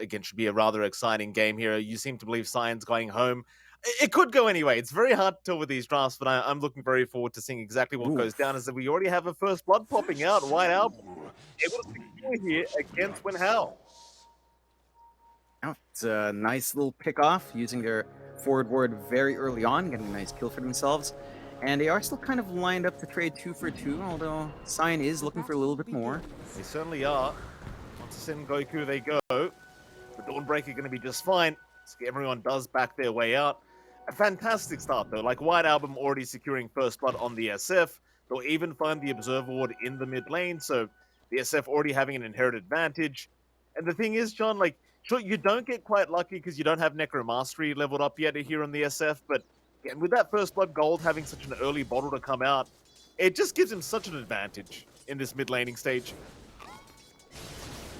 again, should be a rather exciting game here. You seem to believe Saiyan's going home. It could go anyway. It's very hard to tell with these drafts, but I'm looking very forward to seeing exactly what goes down. As Oof. that we already have a first blood popping out. White Album able to secure here against Winhao. Oh, it's a nice little pick off using their forward ward very early on, getting a nice kill for themselves. And they are still kind of lined up to trade 2 for 2, although Saiyan is looking for a little bit more. They certainly are. Once to send Goku, they go. The Dawnbreaker going to be just fine. So everyone does back their way out. A fantastic start, though. Like White Album already securing first blood on the SF. They'll even find the Observer Ward in the mid lane. So the SF already having an inherent advantage. And the thing is, John, like, sure, you don't get quite lucky because you don't have Necromastery leveled up yet here on the SF. But again, with that first blood gold having such an early bottle to come out, it just gives him such an advantage in this mid laning stage.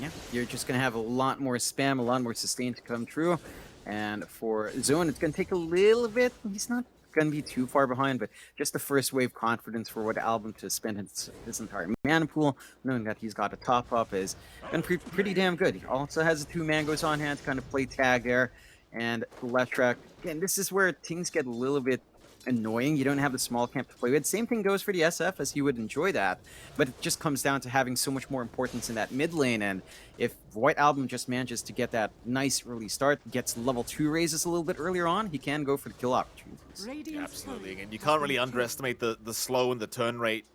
Yeah, you're just going to have a lot more spam, a lot more sustain to come true. And for Zone, it's going to take a little bit. He's not going to be too far behind, but just the first wave confidence for White Album to spend his entire mana pool, knowing that he's got a top up, is been pretty damn good. He also has the 2 mangoes on hand to kind of play tag there. And the left track, again, this is where things get a little bit annoying. You don't have the small camp to play with. Same thing goes for the SF, as you would enjoy that, but it just comes down to having so much more importance in that mid lane. And if White Album just manages to get that nice early start, gets level 2 raises a little bit earlier on, he can go for the kill opportunities. Absolutely, and you can't really underestimate the slow and the turn rate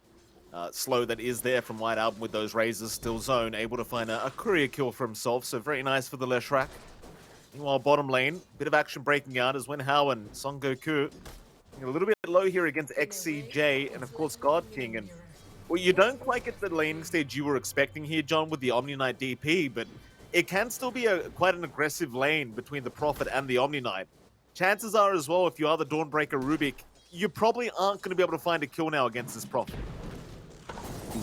slow that is there from White Album with those raises. Still Zone able to find a courier kill for himself, so very nice for the Leshrac. Meanwhile, bottom lane, bit of action breaking out as Wenhao and Son Goku a little bit low here against XCJ and, of course, God King. And well, you don't quite get the laning stage you were expecting here, John, with the Omni Knight DP, but it can still be quite an aggressive lane between the Prophet and the Omni Knight. Chances are as well, if you are the Dawnbreaker Rubik, you probably aren't going to be able to find a kill now against this Prophet.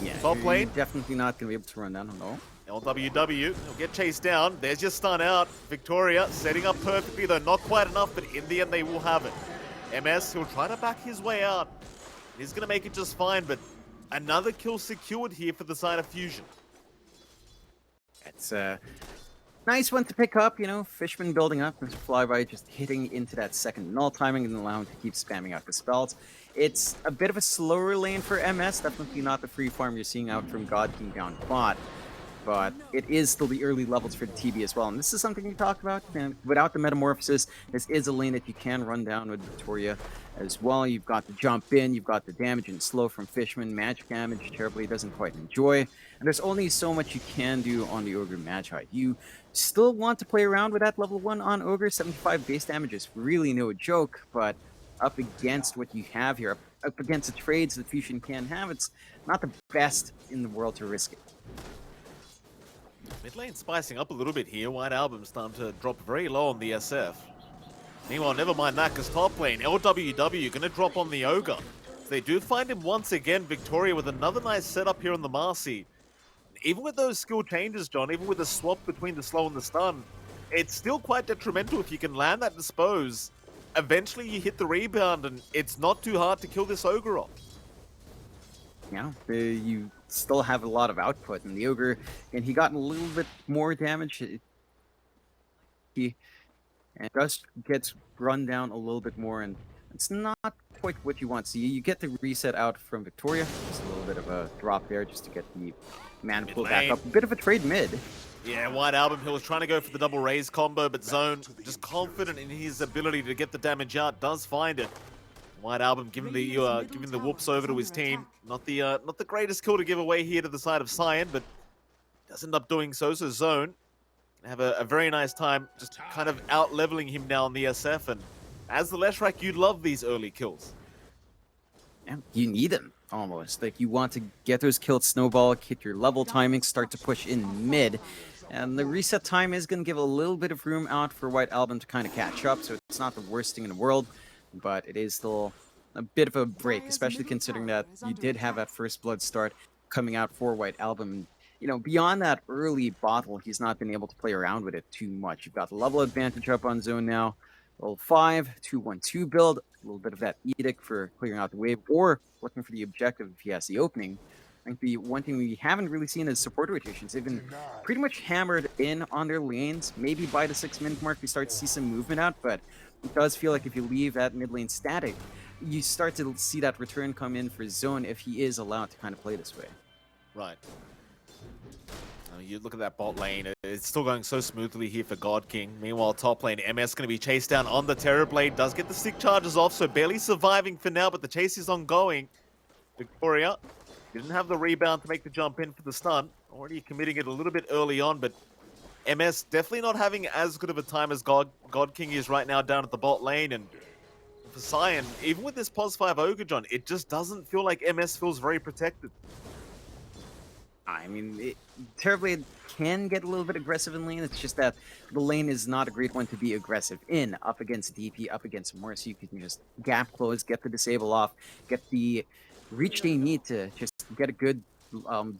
Yeah, top lane, definitely not going to be able to run down, no. LWW, he'll get chased down. There's your stun out. Victoria setting up perfectly, though not quite enough, but in the end they will have it. MS, he'll try to back his way out. He's going to make it just fine, but another kill secured here for the side of Fusion. It's a nice one to pick up, you know, Fishman building up, Mr. Flyby just hitting into that second null timing and allowing him to keep spamming out the spells. It's a bit of a slower lane for MS, definitely not the free farm you're seeing out from God King down bot. But it is still the early levels for the TB as well. And this is something you talked about. And without the Metamorphosis, this is a lane that you can run down with Victoria as well. You've got the jump in, you've got the damage and slow from Fishman. Magic damage, terribly doesn't quite enjoy. And there's only so much you can do on the Ogre Magi. You still want to play around with that level 1 on Ogre. 75 base damage is really no joke, but up against what you have here, up against the trades that Fusion can have, it's not the best in the world to risk it. Mid lane spicing up a little bit here. White Album's starting to drop very low on the SF. Meanwhile, never mind that, because top lane, LWW going to drop on the Ogre. So they do find him once again, Victoria, with another nice setup here on the Marcy. Even with those skill changes, John, even with the swap between the slow and the stun, it's still quite detrimental if you can land that dispose. Eventually you hit the rebound, and it's not too hard to kill this Ogre off. Yeah, you still have a lot of output, and the Ogre, and he got a little bit more damage. He just gets run down a little bit more, and it's not quite what you want. So you get the reset out from Victoria, just a little bit of a drop there, just to get the mana pool back up. A bit of a trade mid. Yeah, White Album, he was trying to go for the double raise combo, but Zone, just confident in his ability to get the damage out, does find it. White Album giving the whoops over to his team. Not the greatest kill to give away here to the side of Saiyan, but does end up doing so. So Zone can have a very nice time just kind of out-leveling him now on the SF. And as the Leshrac, you love these early kills. Yeah, you need them, almost. Like, you want to get those kills snowball, hit your level timing, start to push in mid. And the reset time is going to give a little bit of room out for White Album to kind of catch up, so it's not the worst thing in the world. But it is still a bit of a break, especially considering that you did have that first blood start coming out for White Album. You know, beyond that early bottle, he's not been able to play around with it too much. You've got the level advantage up on Zone now. Level 5, 2-1-2 build, a little bit of that edict for clearing out the wave, or looking for the objective if he has the opening. I think the one thing we haven't really seen is support rotations. They've been pretty much hammered in on their lanes. Maybe by the 6-minute mark, we start to see some movement out, but it does feel like if you leave that mid lane static, you start to see that return come in for Zone if he is allowed to kind of play this way. Right. You look at that bot lane, it's still going so smoothly here for God King. Meanwhile, top lane, MS going to be chased down on the Terror Blade, does get the stick charges off, so barely surviving for now, but the chase is ongoing. Victoria didn't have the rebound to make the jump in for the stun, already committing it a little bit early on, but MS definitely not having as good of a time as God King is right now down at the bot lane, and for Saiyan, even with this pos 5 Ogre John, it just doesn't feel like MS feels very protected. I mean, Terrorblade can get a little bit aggressive in lane. It's just that the lane is not a great one to be aggressive in. Up against DP, up against Mercy, you can just gap close, get the disable off, get the reach they need to just get a good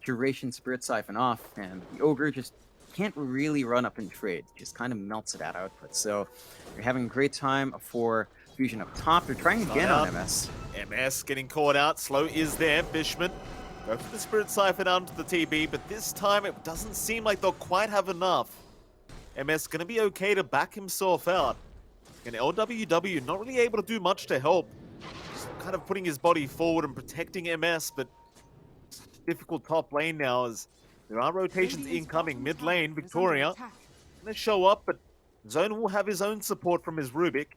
duration Spirit Siphon off, and the Ogre just can't really run up and trade. Just kind of melts it at output. So you're having a great time for Fusion up top. They're trying again on MS. MS getting caught out. Slow is there. Fishman go for the Spirit Siphon onto the TB, but this time it doesn't seem like they'll quite have enough. MS going to be okay to back himself out. And LWW not really able to do much to help. Just kind of putting his body forward and protecting MS, but difficult top lane now as there are rotations incoming. Mid lane, Victoria going to show up, but Zone will have his own support from his Rubik.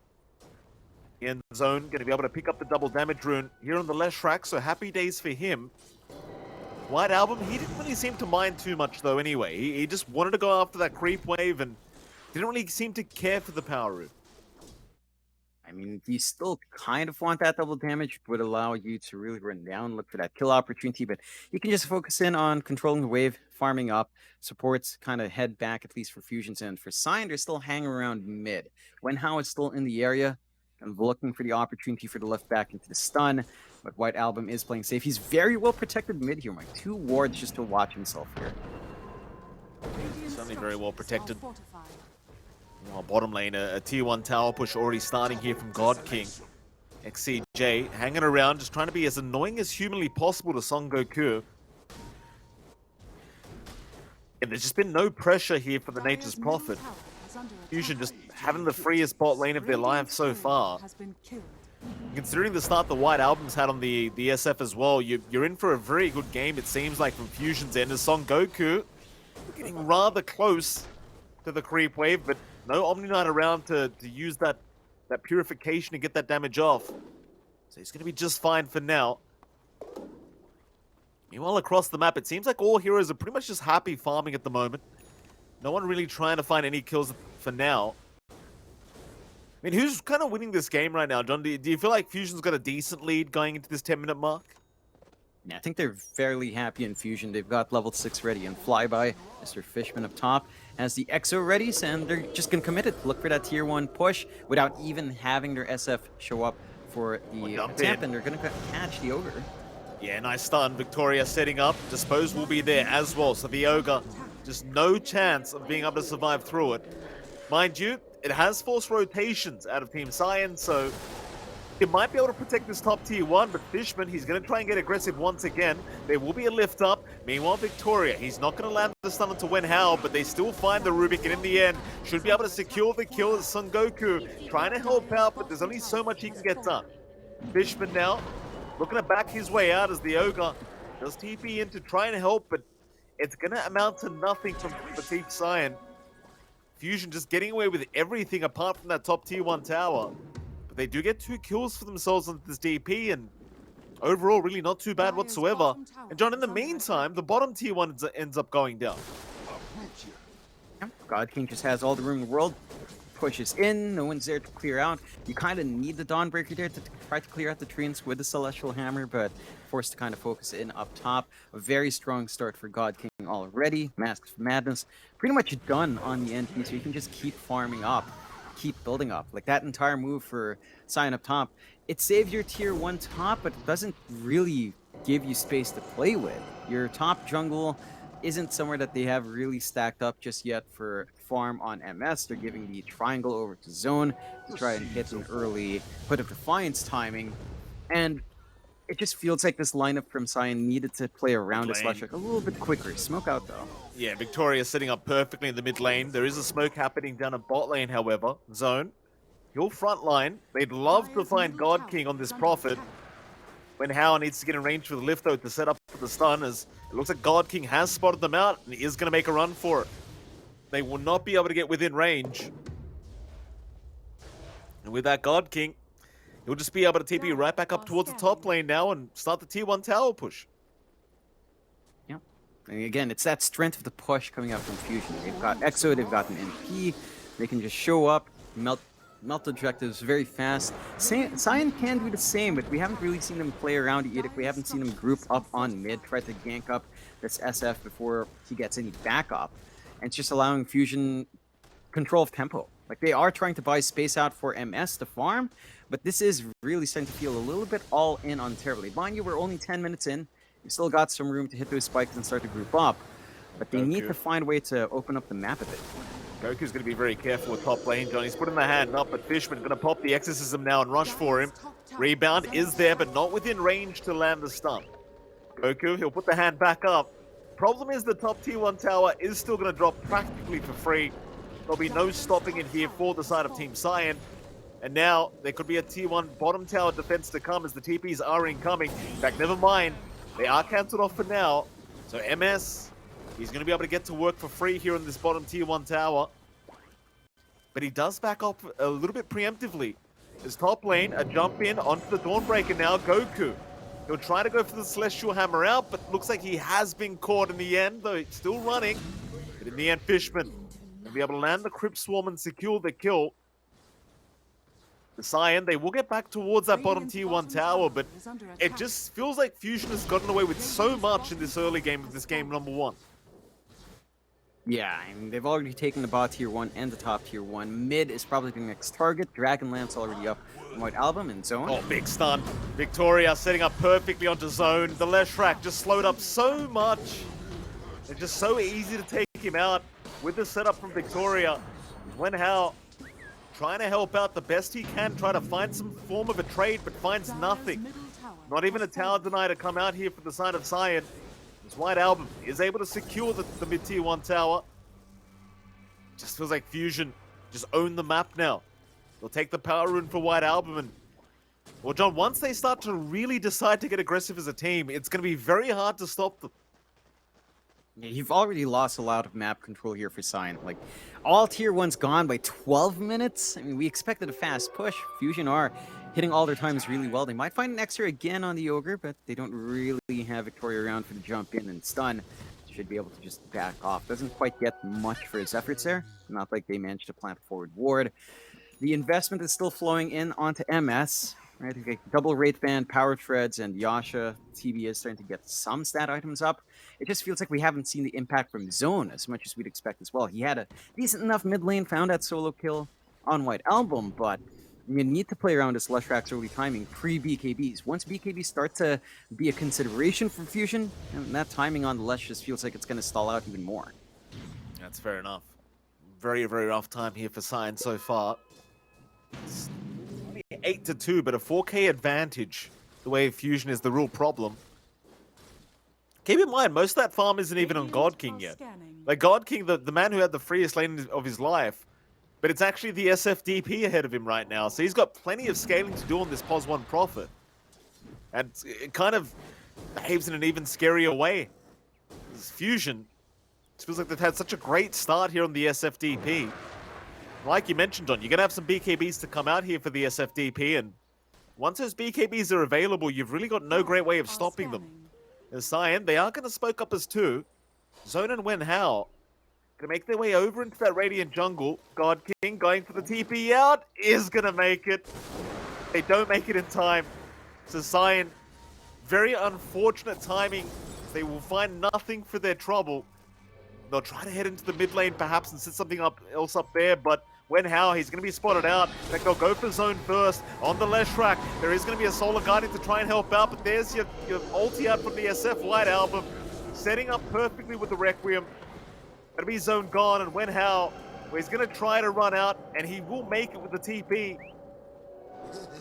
And Zone going to be able to pick up the double damage rune here on the Leshrac, so happy days for him. White Album, he didn't really seem to mind too much though anyway. He just wanted to go after that creep wave and didn't really seem to care for the power rune. I mean, you still kind of want that double damage, would allow you to really run down, look for that kill opportunity, but you can just focus in on controlling the wave, farming up, supports kind of head back, at least for Fusions, and for Saiyan, they're still hanging around mid. When Hao is still in the area, and looking for the opportunity for the lift back into the stun, but White Album is playing safe. He's very well protected mid here, Mike. 2 wards just to watch himself here. Certainly very well protected. Well, bottom lane, a tier 1 tower push already starting here from God King. XCJ hanging around, just trying to be as annoying as humanly possible to Son Goku. And there's just been no pressure here for the Nature's Prophet. Fusion just having the freest bot lane of their life so far. Considering the start the White Album's had on the SF as well, you're in for a very good game, it seems like, from Fusion's end. As Son Goku getting rather close to the creep wave, but no Omni Knight around to use that purification to get that damage off. So he's going to be just fine for now. Meanwhile, across the map, it seems like all heroes are pretty much just happy farming at the moment. No one really trying to find any kills for now. I mean, who's kind of winning this game right now, John? Do you feel like Fusion's got a decent lead going into this 10-minute mark? Yeah, I think they're fairly happy in Fusion. They've got level 6 ready, and Flyby, Mr. Fishman up top, has the EXO ready, and they're just going to commit it. Look for that tier 1 push without even having their SF show up for the attempt, and they're going to catch the Ogre. Yeah, nice stun. Victoria setting up. Dispose will be there as well, so the Ogre, just no chance of being able to survive through it. Mind you, it has forced rotations out of Team Saiyan, so it might be able to protect this top tier 1, but Fishman, he's going to try and get aggressive once again. There will be a lift up. Meanwhile, Victoria, he's not going to land the stun until when Hao, but they still find the Rubik, and in the end, should be able to secure the kill as Son Goku trying to help out, but there's only so much he can get done. Fishman now looking to back his way out as the Ogre does TP in to try and help, but it's going to amount to nothing for Team Saiyan. Fusion just getting away with everything apart from that top tier 1 tower. But they do get 2 kills for themselves on this DP, and overall really not too bad whatsoever. And John, in the meantime, the bottom tier 1 ends up going down. Yeah, God King just has all the room in the world. Pushes in, no one's there to clear out. You kind of need the Dawnbreaker there to try to clear out the treants with the Celestial Hammer, but forced to kind of focus in up top. A very strong start for God King already. Masks of Madness pretty much done on the NP, so you can just keep farming up, keep building up. Like that entire move for Saiyan up top, it saves your tier 1 top, but it doesn't really give you space to play with. Your top jungle isn't somewhere that they have really stacked up just yet for farm on MS. They're giving the triangle over to Zone to try and hit an early Put of Defiance timing. And It just feels like this lineup from Saiyan needed to play around his lane. Leshrac a little bit quicker. Smoke out though. Yeah, Victoria setting up perfectly in the mid lane. There is a smoke happening down a bot lane, however. Zone. He'll front line. They'd love to find God King on this Prophet. When Hao needs to get in range for the lift though to set up for the stun, as it looks like God King has spotted them out and he is going to make a run for it. They will not be able to get within range. And with that God King, he'll just be able to TP right back up towards the top lane now and start the tier 1 tower push. Yeah. And again, it's that strength of the push coming out from Fusion. They've got Exo, they've got an MP. They can just show up, melt objectives very fast. Saiyan can do the same, but we haven't really seen them play around Edict. We haven't seen them group up on mid, try to gank up this SF before he gets any backup. And it's just allowing Fusion control of tempo. Like, they are trying to buy space out for MS to farm, but this is really starting to feel a little bit all in on Terribly. Mind you, we're only 10 minutes in. We still got some room to hit those spikes and start to group up, but they need to find a way to open up the map a bit. Goku's going to be very careful with top lane, John. He's putting the hand up, but Fishman's going to pop the Exorcism now and rush for him. Rebound is there, but not within range to land the stun. Goku, he'll put the hand back up. Problem is the top tier 1 tower is still going to drop practically for free. There'll be no stopping it here for the side of Team Saiyan. And now there could be a tier 1 bottom tower defense to come as the TPs are incoming. In fact, never mind. They are cancelled off for now. So MS, he's going to be able to get to work for free here in this bottom tier 1 tower. But he does back up a little bit preemptively. His top lane, a jump in onto the Dawnbreaker now, Goku. He'll try to go for the Celestial Hammer out, but looks like he has been caught in the end, though it's still running. But in the end, Fishman will be able to land the Crypt Swarm and secure the kill. The Saiyan, they will get back towards that bottom tier 1 tower, but it just feels like Fusion has gotten away with so much in this early game of this game number 1. Yeah, I mean, they've already taken the bot tier 1 and the top tier 1. Mid is probably the next target. Dragonlance already up on White Album and Zone. Oh, big stun. Victoria setting up perfectly onto Zone. The Leshrac just slowed up so much. It's just so easy to take him out with the setup from Victoria. When Hao trying to help out the best he can, try to find some form of a trade, but finds nothing. Not even a tower deny to come out here for the side of Saiyan. This White Album is able to secure the mid-tier 1 tower. Just feels like Fusion just own the map now. They'll take the power rune for White Album and... Well, John, once they start to really decide to get aggressive as a team, it's going to be very hard to stop them. Yeah, you've already lost a lot of map control here for Saiyan. Like, all tier 1's gone by 12 minutes. I mean, we expected a fast push. Fusion are hitting all their times really well. They might find an extra again on the Ogre, but they don't really have Victoria around for the jump in and stun. Should be able to just back off. Doesn't quite get much for his efforts there. Not like they managed to plant forward ward. The investment is still flowing in onto MS. Right, okay, double Wraith Band, Power Treads, and Yasha. TB is starting to get some stat items up. It just feels like we haven't seen the impact from Zone as much as we'd expect as well. He had a decent enough mid lane, found that solo kill on White Album, but you need to play around this Leshrac's early timing pre-BKBs. Once BKBs start to be a consideration for Fusion, and that timing on the Lesh just feels like it's going to stall out even more. That's fair enough. Very, very rough time here for Saiyan so far. It's only 8-2, but a 4K advantage. The way Fusion is the real problem. Keep in mind, most of that farm isn't even on God King yet. Like, God King, the man who had the freest lane of his life, but it's actually the SFDP ahead of him right now. So he's got plenty of scaling to do on this POS 1 Prophet. And it kind of behaves in an even scarier way. This Fusion, it feels like they've had such a great start here on the SFDP. Like you mentioned, John, you're going to have some BKBs to come out here for the SFDP, and once those BKBs are available, you've really got no great way of stopping them. As Saiyan, they are going to smoke up as 2. Zone and Wen Hao going to make their way over into that Radiant jungle. God King going for the TP out is going to make it. They don't make it in time. So Saiyan, very unfortunate timing. They will find nothing for their trouble. They'll try to head into the mid lane perhaps and set something else up there, but Wen Hao, he's going to be spotted out. In fact, they'll go for Zone first. On the Leshrac, there is going to be a Solar Guardian to try and help out, but there's your ulti out from the SF White Album. Setting up perfectly with the Requiem. Going to be Zone gone, and Wen Hao, well, he's going to try to run out, and he will make it with the TP.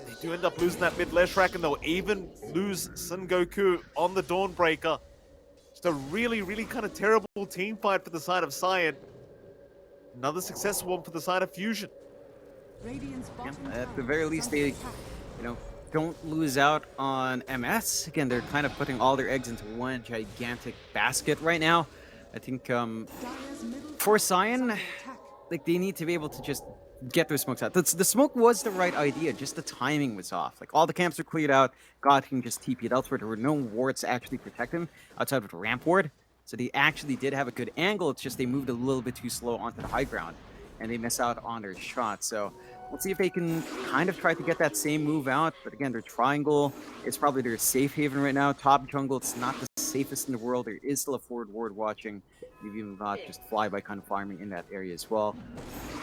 They do end up losing that mid Leshrac, and they'll even lose Sun Goku on the Dawnbreaker. Just a really, really kind of terrible team fight for the side of Saiyan. Another successful one for the side of Fusion. At the very least, they, don't lose out on MS. Again, they're kind of putting all their eggs into one gigantic basket right now. I think for Saiyan, like, they need to be able to just get their smokes out. The smoke was the right idea, just the timing was off. Like, all the camps are cleared out, God can just TP it elsewhere. There were no wards to actually protect him outside of the ramp ward. So they actually did have a good angle, it's just they moved a little bit too slow onto the high ground, and they miss out on their shot. So we'll see if they can kind of try to get that same move out. But again, their triangle is probably their safe haven right now. Top jungle, it's not the safest in the world. There is still a forward ward watching. You've even got just flyby kind of farming in that area as well.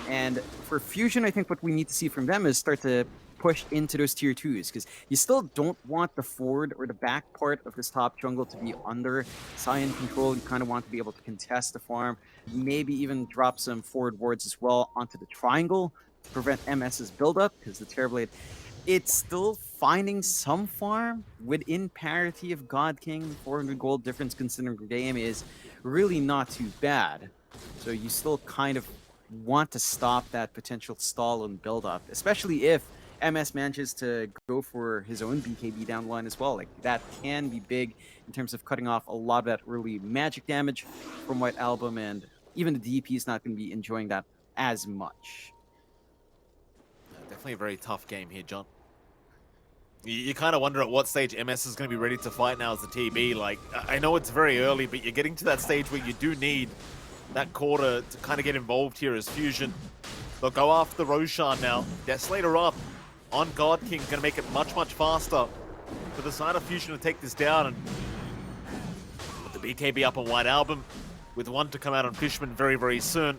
And for Fusion, I think what we need to see from them is start to push into those tier 2s, because you still don't want the forward or the back part of this top jungle to be under Saiyan control. You kind of want to be able to contest the farm, maybe even drop some forward wards as well onto the triangle to prevent MS's buildup, because the Terrorblade, it's still finding some farm within parity of God King. 400 gold difference considering the game is really not too bad. So you still kind of want to stop that potential stall and build-up, especially if MS manages to go for his own BKB down the line as well. Like, that can be big in terms of cutting off a lot of that early magic damage from White Album, and even the DP is not going to be enjoying that as much. Definitely a very tough game here, John. You kind of wonder at what stage MS is going to be ready to fight now as the TB. Like, I know it's very early, but you're getting to that stage where you do need that quarter to kind of get involved here as Fusion. They'll go after the Roshan now. Desolator up on God King, going to make it much, much faster for the side of Fusion to take this down. And put the BKB up on White Album with one to come out on Fishman very, very soon.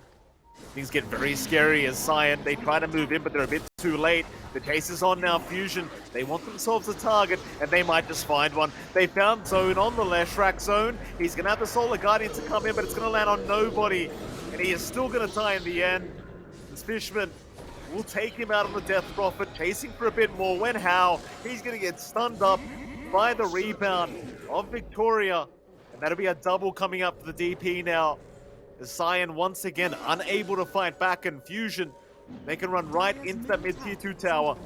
Things get very scary as Saiyan, they try to move in, but they're a bit too late. The chase is on now, Fusion. They want themselves a target, and they might just find one. They found Zone on the Leshrac zone. He's going to have the Solar Guardian to come in, but it's going to land on nobody. And he is still going to die in the end. This Fishman will take him out on the Death Prophet, chasing for a bit more. When how? He's going to get stunned up by the rebound of Victoria. And that'll be a double coming up for the DP now. As Saiyan once again unable to fight back, and Fusion, they can run right into that mid tier 2 tower.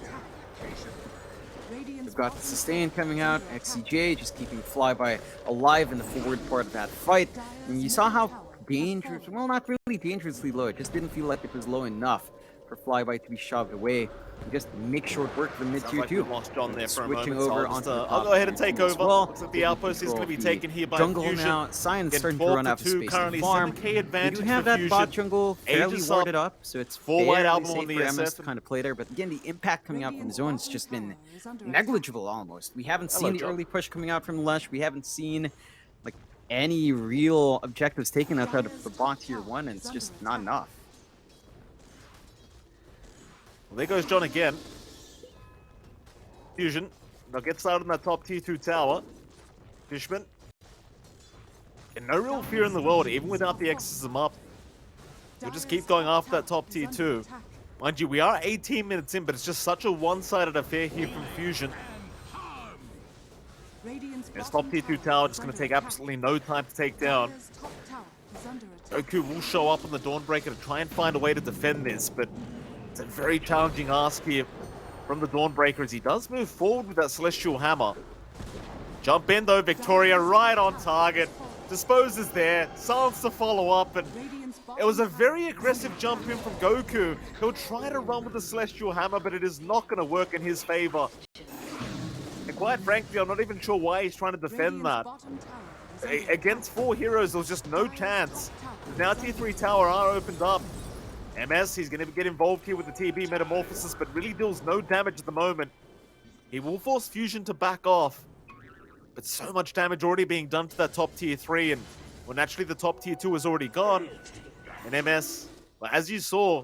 We've got the sustain coming out, XCJ just keeping Flyby alive in the forward part of that fight. And you saw how dangerous, well, not really dangerously low, it just didn't feel like it was low enough for Flyby to be shoved away. And just make short work for mid tier 2. Lost John there for Switching a moment, over so onto I'll go ahead and take over. Well, looks like the outpost is going to be taken here by jungle Fusion. now. Saiyan's starting to 12 run out of space currently, to farm. 7K We advantage do have for that Fusion. bot jungle fairly Aegis warded up, so it's Full fairly White Album safe on the for MS SF. to kind of play there. But again, the impact coming out from the zone has just been negligible almost. We haven't Hello, seen the John. early push coming out from Lush. We haven't seen like any real objectives taken outside of the bot tier 1, and it's just not enough. Well, there goes John again. Fusion, they'll get started on that top tier 2 tower. Fishman, and no real fear in the world, even without the exorcism up. We'll just keep going after that top tier 2. Mind you, we are 18 minutes in, but it's just such a one-sided affair here from Fusion. This top tier 2 tower just going to take absolutely no time to take down. Goku will show up on the Dawnbreaker to try and find a way to defend this, but it's a very challenging ask here from the Dawnbreaker as he does move forward with that Celestial Hammer. Jump in though, Victoria right on target. Disposes there, silence to follow up, and it was a very aggressive jump in from Goku. He'll try to run with the Celestial Hammer, but it is not going to work in his favor. And quite frankly, I'm not even sure why he's trying to defend that. Against 4 heroes, there was just no chance. Now tier 3 tower are opened up. MS, he's going to get involved here with the TB Metamorphosis, but really deals no damage at the moment. He will force Fusion to back off. But so much damage already being done to that top tier 3, and well, naturally the top tier 2 is already gone. And MS, well, as you saw,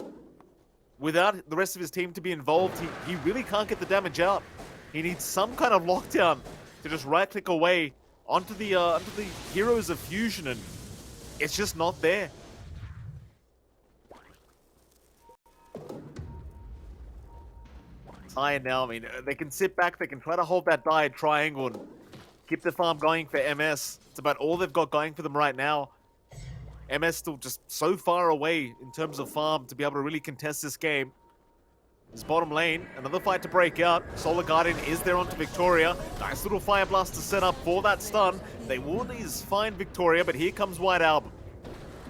without the rest of his team to be involved, he really can't get the damage out. He needs some kind of lockdown to just right-click away onto the heroes of Fusion, and it's just not there. Saiyan now, I mean, they can sit back, they can try to hold that dive triangle and keep the farm going for MS. It's about all they've got going for them right now. MS still just so far away in terms of farm to be able to really contest this game. His bottom lane, another fight to break out. Solar Guardian is there onto Victoria. Nice little Fire Blast to set up for that stun. They will find Victoria, but here comes White Album.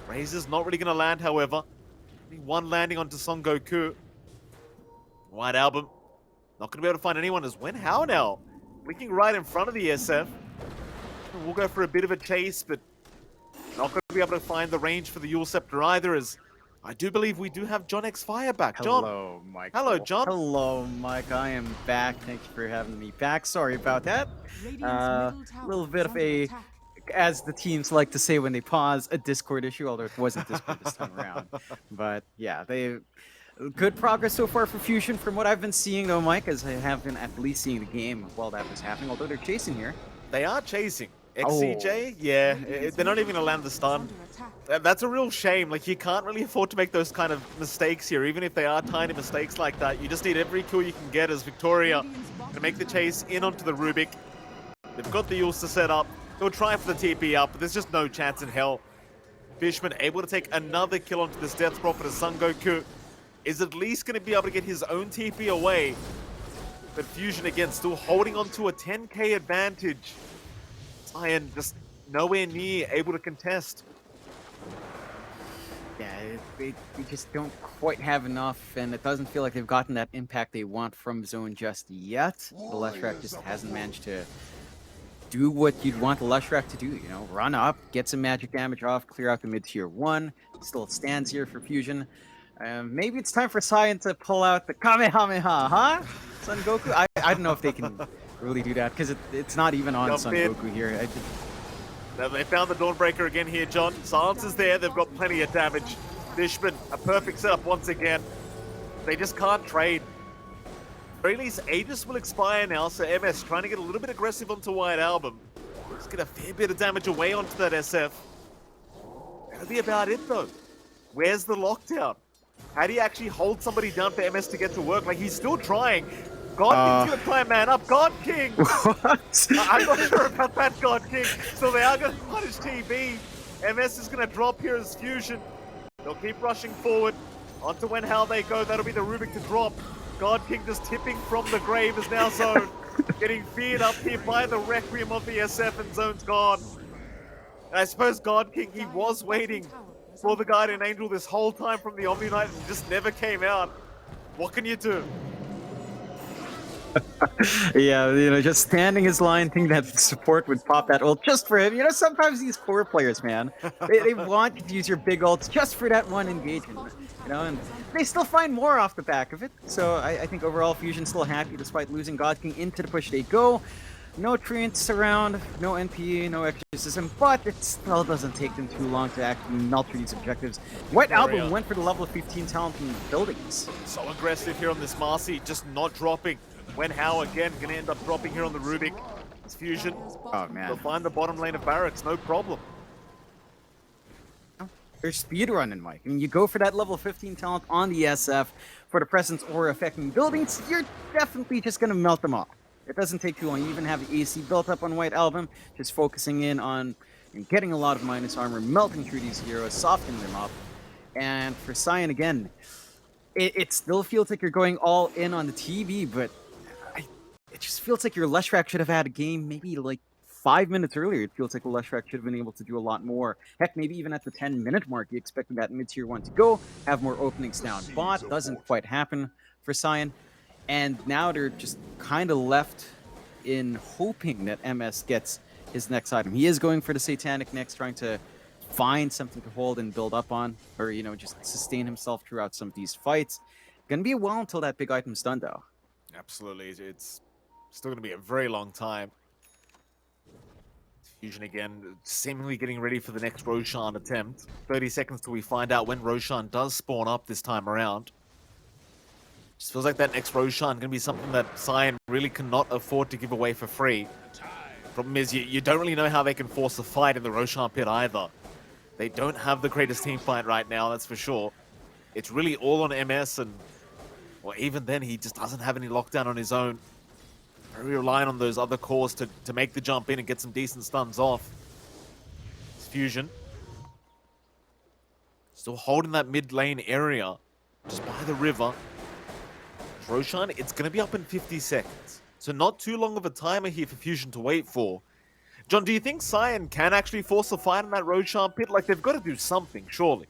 Razor's not really going to land, however. Only one landing onto Son Goku. White Album not going to be able to find anyone as Wen Hao now. Blinking right in front of the SF. We'll go for a bit of a chase, but not going to be able to find the range for the Yule Scepter either, as I do believe we do have John X Fire back. John. Hello, Mike. Hello, John. Hello, Mike. I am back. Thank you for having me back. Sorry about that. A little bit of a, as the teams like to say when they pause, a Discord issue, although it wasn't Discord this time around. But yeah, good progress so far for Fusion from what I've been seeing, though, Mike, as I have been at least seeing the game while that was happening, although they're chasing here. They are chasing. XCJ, yeah, they're not even going to land the stun. That's a real shame. Like, you can't really afford to make those kind of mistakes here, even if they are tiny mistakes like that. You just need every kill you can get as Victoria to make the chase in onto the Rubik. They've got the Yules to set up. They'll try for the TP up, but there's just no chance in hell. Fishman able to take another kill onto this Death Prophet as Son Goku is at least going to be able to get his own TP away. But Fusion, again, still holding on to a 10k advantage. Saiyan just nowhere near able to contest. Yeah, they just don't quite have enough, and it doesn't feel like they've gotten that impact they want from zone just yet. The Leshrac just hasn't managed to do what you'd want the Leshrac to do, you know, run up, get some magic damage off, clear out the mid-tier 1. Still stands here for Fusion. Maybe it's time for Saiyan to pull out the Kamehameha, huh? Son Goku? I don't know if they can really do that, because it's not even on Son Goku here. Now they found the Dawnbreaker again here, John. Silence is there. They've got plenty of damage. Fishman, a perfect setup once again. They just can't trade. At very least, Aegis will expire now, so MS trying to get a little bit aggressive onto White Album. Let's get a fair bit of damage away onto that SF. That'll be about it, though. Where's the lockdown? How do you actually hold somebody down for MS to get to work? Like, he's still trying. God King's gonna try and man up. God King! What? I'm not sure about that, God King. So they are gonna punish TB. MS is gonna drop here as Fusion. They'll keep rushing forward. Onto when how they go. That'll be the Rubik to drop. God King just tipping from the grave is now Zone. Getting feared up here by the Requiem of the SF, and Zone's gone. And I suppose God King, he was waiting for the Guardian Angel this whole time from the Omni Knight and just never came out. What can you do? Yeah, you know, just standing his line, thinking that support would pop that ult just for him. You know, sometimes these core players, man, they want you to use your big ults just for that one engagement. You know, and they still find more off the back of it. So I think overall, Fusion's still happy despite losing God King into the push they go. No treants around, no NPE, no exorcism, but it still doesn't take them too long to actually melt through these objectives. White Album went for the level of 15 talent in buildings. So aggressive here on this Marcy, just not dropping. When How again gonna end up dropping here on the Rubik. It's Fusion. Oh man. They'll find the bottom lane of Barracks, no problem. They're speedrunning, Mike. I mean, you go for that level 15 talent on the SF for the presence or affecting buildings, you're definitely just gonna melt them off. It doesn't take too long. You even have the AC built up on White Album, just focusing in on getting a lot of minus armor, melting through these heroes, softening them up. And for Saiyan again, it still feels like you're going all in on the TV, but it just feels like your Leshrac should have had a game maybe like 5 minutes earlier. It feels like the Leshrac should have been able to do a lot more. Heck, maybe even at the 10-minute mark, you expected that mid-tier 1 to go, have more openings down bot. Doesn't quite happen for Saiyan. And now they're just kind of left in hoping that MS gets his next item. He is going for the Satanic next, trying to find something to hold and build up on, or, you know, just sustain himself throughout some of these fights. Gonna be a while until that big item's done, though. Absolutely, it's still going to be a very long time. Fusion again, seemingly getting ready for the next Roshan attempt. 30 seconds till we find out when Roshan does spawn up this time around. Just feels like that next Roshan going to be something that Saiyan really cannot afford to give away for free. Problem is, you don't really know how they can force a fight in the Roshan pit either. They don't have the greatest team fight right now, that's for sure. It's really all on MS, and Well, even then, he just doesn't have any lockdown on his own. Very reliant on those other cores to make the jump in and get some decent stuns off. It's Fusion. Still holding that mid lane area, just by the river. Roshan, it's going to be up in 50 seconds. So not too long of a timer here for Fusion to wait for. John, do you think Saiyan can actually force a fight in that Roshan pit? Like, they've got to do something, surely.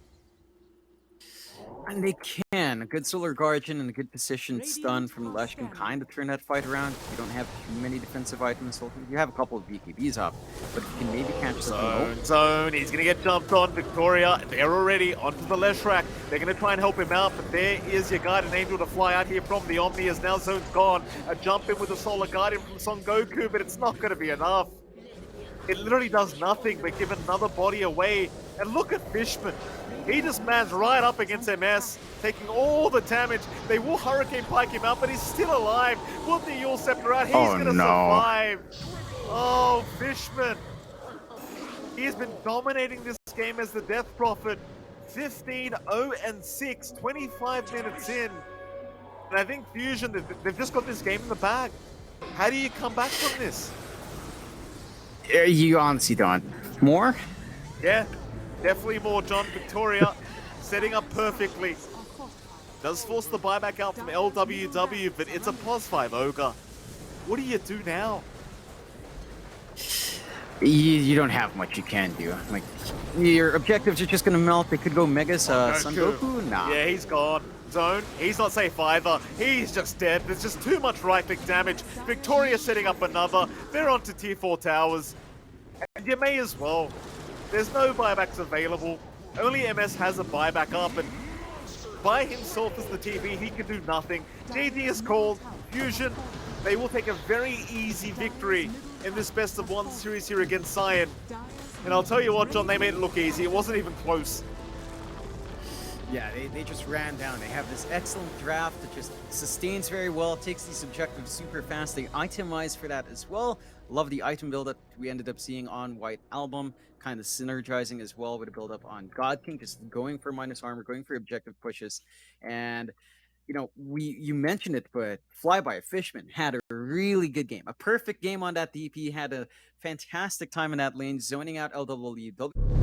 And they can. A good Solar Guardian and a good position stun from Lesh can kind of turn that fight around. You don't have too many defensive items. You have a couple of BKBs up, but you can maybe catch the Zone. He's going to get jumped on. Victoria, they're already onto the Leshrac. They're going to try and help him out, but there is your Guardian Angel to fly out here from the Omni as now Zone's gone. A jump in with the Solar Guardian from Son Goku, but it's not going to be enough. It literally does nothing but give another body away. And look at Fishman. He just mans right up against MS, taking all the damage. They will Hurricane Pike him out, but he's still alive. Will the Yule Scepter out? He's going to survive. Oh, Fishman. He's been dominating this game as the Death Prophet. 15-0-6, 25 minutes in. And I think Fusion, they've just got this game in the bag. How do you come back from this? You honestly don't. More? Yeah, definitely more, John. Victoria setting up perfectly. Does force the buyback out from LWW, but it's a +5 Ogre. What do you do now? You don't have much you can do. Like, your objectives are just going to melt. They could go Megas, Son Goku? Nah. Yeah, he's gone. Zone, he's not safe either. He's just dead. There's just too much right-click damage. Victoria setting up another. They're onto tier 4 towers. And you may as well. There's no buybacks available. Only MS has a buyback up, and by himself as the TV, he can do nothing. JD is called. Fusion, they will take a very easy victory in this best-of-1 series here against Saiyan. And I'll tell you what, John, they made it look easy. It wasn't even close. Yeah, they just ran down. They have this excellent draft that just sustains very well, takes these objectives super fast. They itemize for that as well. Love the item build that we ended up seeing on White Album, kind of synergizing as well with a build up on God King, just going for minus armor, going for objective pushes. And you know, you mentioned it, but Flyby Fishman had a really good game, a perfect game on that DP, had a fantastic time in that lane, zoning out LWW.